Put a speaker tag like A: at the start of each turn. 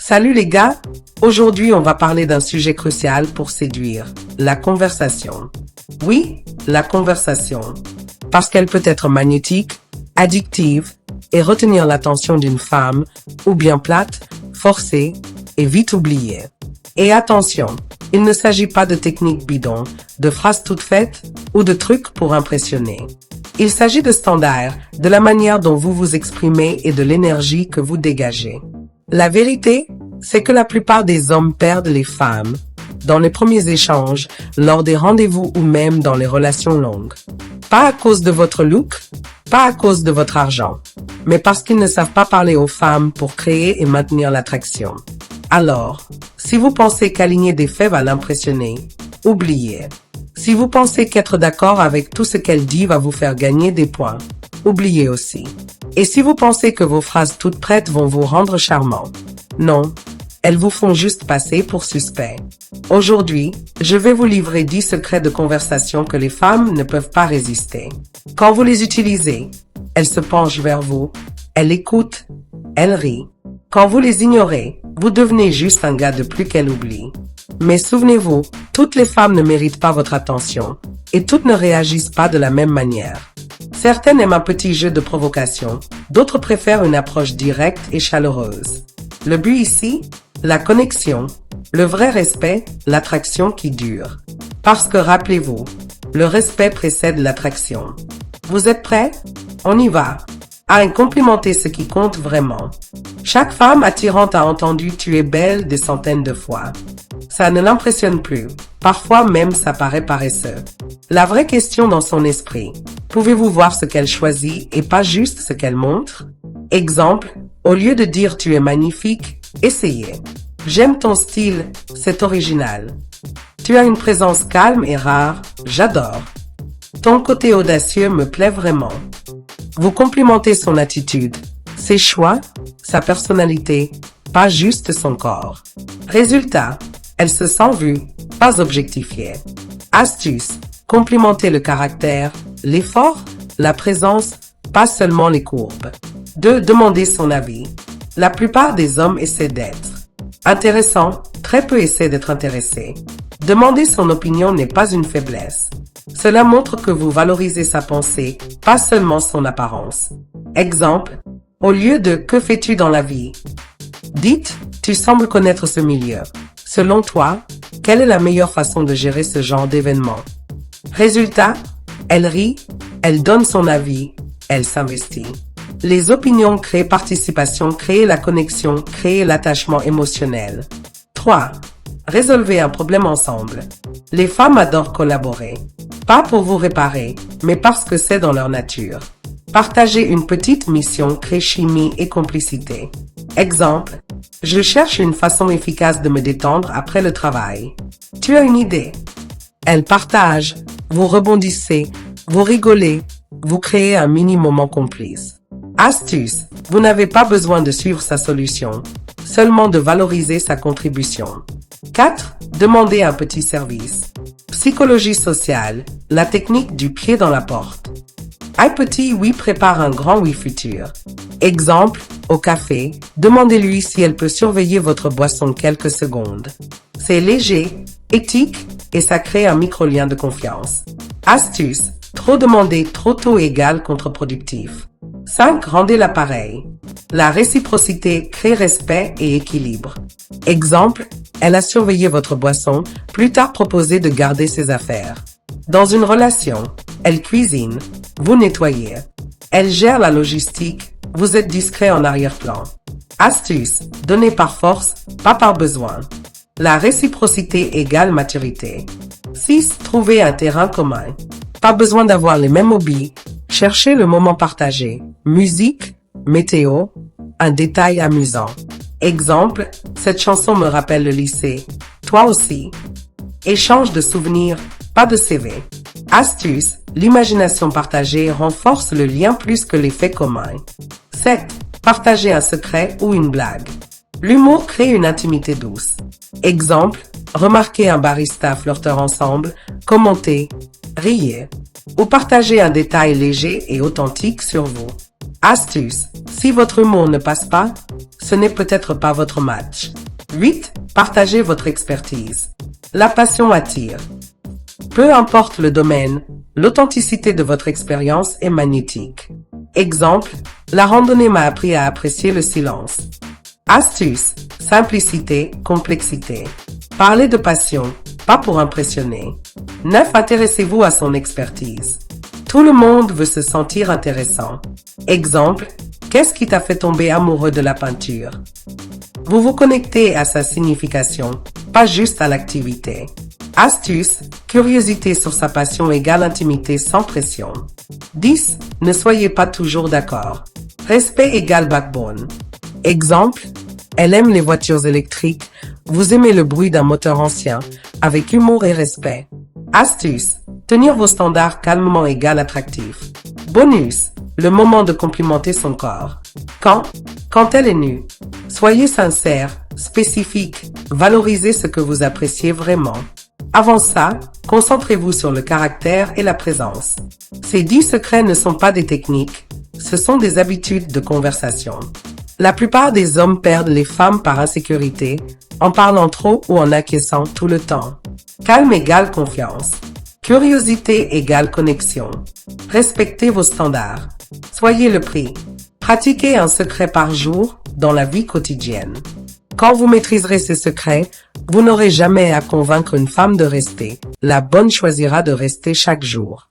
A: Salut les gars, aujourd'hui on va parler d'un sujet crucial pour séduire, la conversation. Oui, la conversation. Parce qu'elle peut être magnétique, addictive et retenir l'attention d'une femme, ou bien plate, forcée et vite oubliée. Et attention, il ne s'agit pas de techniques bidons, de phrases toutes faites ou de trucs pour impressionner. Il s'agit de standards, de la manière dont vous vous exprimez et de l'énergie que vous dégagez. La vérité, c'est que la plupart des hommes perdent les femmes dans les premiers échanges, lors des rendez-vous ou même dans les relations longues. Pas à cause de votre look, pas à cause de votre argent, mais parce qu'ils ne savent pas parler aux femmes pour créer et maintenir l'attraction. Alors, si vous pensez qu'aligner des faits va l'impressionner, oubliez. Si vous pensez qu'être d'accord avec tout ce qu'elle dit va vous faire gagner des points, oubliez aussi. Et si vous pensez que vos phrases toutes prêtes vont vous rendre charmant, non, elles vous font juste passer pour suspect. Aujourd'hui, je vais vous livrer 10 secrets de conversation que les femmes ne peuvent pas résister. Quand vous les utilisez, elles se penchent vers vous, elles écoutent, elles rient. Quand vous les ignorez, vous devenez juste un gars de plus qu'elle oublie. Mais souvenez-vous, toutes les femmes ne méritent pas votre attention, et toutes ne réagissent pas de la même manière. Certaines aiment un petit jeu de provocation, d'autres préfèrent une approche directe et chaleureuse. Le but ici, la connexion, le vrai respect, l'attraction qui dure. Parce que rappelez-vous, le respect précède l'attraction. Vous êtes prêts? On y va. À complimenter ce qui compte vraiment. Chaque femme attirante a entendu « tu es belle » des centaines de fois. Ça ne l'impressionne plus. Parfois même ça paraît paresseux. La vraie question dans son esprit, pouvez-vous voir ce qu'elle choisit et pas juste ce qu'elle montre? Exemple, au lieu de dire « tu es magnifique », essayez. « J'aime ton style, c'est original. Tu as une présence calme et rare, j'adore. Ton côté audacieux me plaît vraiment. » Vous complimentez son attitude, ses choix, sa personnalité, pas juste son corps. Résultat, elle se sent vue, pas objectifiée. Astuce, complimentez le caractère, l'effort, la présence, pas seulement les courbes. 2. Demandez son avis. La plupart des hommes essaient d'être intéressants, très peu essaient d'être intéressés. Demander son opinion n'est pas une faiblesse. Cela montre que vous valorisez sa pensée, pas seulement son apparence. Exemple, au lieu de « que fais-tu dans la vie ?» dites « tu sembles connaître ce milieu. Selon toi, quelle est la meilleure façon de gérer ce genre d'événement ?» Résultat, elle rit, elle donne son avis, elle s'investit. Les opinions créent participation, créent la connexion, créent l'attachement émotionnel. 3. Résolvez un problème ensemble. Les femmes adorent collaborer. Pas pour vous réparer, mais parce que c'est dans leur nature. Partager une petite mission crée chimie et complicité. Exemple, je cherche une façon efficace de me détendre après le travail. Tu as une idée? Elle partage, vous rebondissez, vous rigolez, vous créez un mini moment complice. Astuce, vous n'avez pas besoin de suivre sa solution, seulement de valoriser sa contribution. 4. Demandez un petit service. Psychologie sociale, la technique du pied dans la porte. Un petit oui prépare un grand oui futur. Exemple, au café, demandez-lui si elle peut surveiller votre boisson quelques secondes. C'est léger, éthique et ça crée un micro-lien de confiance. Astuce, trop demander trop tôt égale contre-productif. 5. Rendez l'appareil. La réciprocité crée respect et équilibre. Exemple, elle a surveillé votre boisson, plus tard proposez de garder ses affaires. Dans une relation, elle cuisine, vous nettoyez. Elle gère la logistique, vous êtes discret en arrière-plan. Astuce, donnez par force, pas par besoin. La réciprocité égale maturité. 6. Trouvez un terrain commun. Pas besoin d'avoir les mêmes hobbies. Cherchez le moment partagé. Musique, météo, un détail amusant. Exemple, cette chanson me rappelle le lycée. Toi aussi. Échange de souvenirs, pas de CV. Astuce, l'imagination partagée renforce le lien plus que les faits communs. 7. Partagez un secret ou une blague. L'humour crée une intimité douce. Exemple, remarquez un barista flirteur ensemble, commentez, riez, ou partagez un détail léger et authentique sur vous. Astuce. Si votre humour ne passe pas, ce n'est peut-être pas votre match. 8. Partagez votre expertise. La passion attire. Peu importe le domaine, l'authenticité de votre expérience est magnétique. Exemple, la randonnée m'a appris à apprécier le silence. Astuce, simplicité, complexité. Parlez de passion, pas pour impressionner. 9. Intéressez-vous à son expertise. Tout le monde veut se sentir intéressant. Exemple, qu'est-ce qui t'a fait tomber amoureux de la peinture? Vous vous connectez à sa signification, pas juste à l'activité. Astuce, curiosité sur sa passion égale intimité sans pression. 10. Ne soyez pas toujours d'accord. Respect égale backbone. Exemple, elle aime les voitures électriques, vous aimez le bruit d'un moteur ancien, avec humour et respect. Astuce, tenir vos standards calmement égale attractif. Bonus, le moment de complimenter son corps. Quand elle est nue. Soyez sincère, spécifique, valorisez ce que vous appréciez vraiment. Avant ça, concentrez-vous sur le caractère et la présence. Ces 10 secrets ne sont pas des techniques, ce sont des habitudes de conversation. La plupart des hommes perdent les femmes par insécurité, en parlant trop ou en acquiesçant tout le temps. Calme égale confiance. Curiosité égale connexion. Respectez vos standards. Soyez le prix. Pratiquez un secret par jour dans la vie quotidienne. Quand vous maîtriserez ces secrets, vous n'aurez jamais à convaincre une femme de rester. La bonne choisira de rester chaque jour.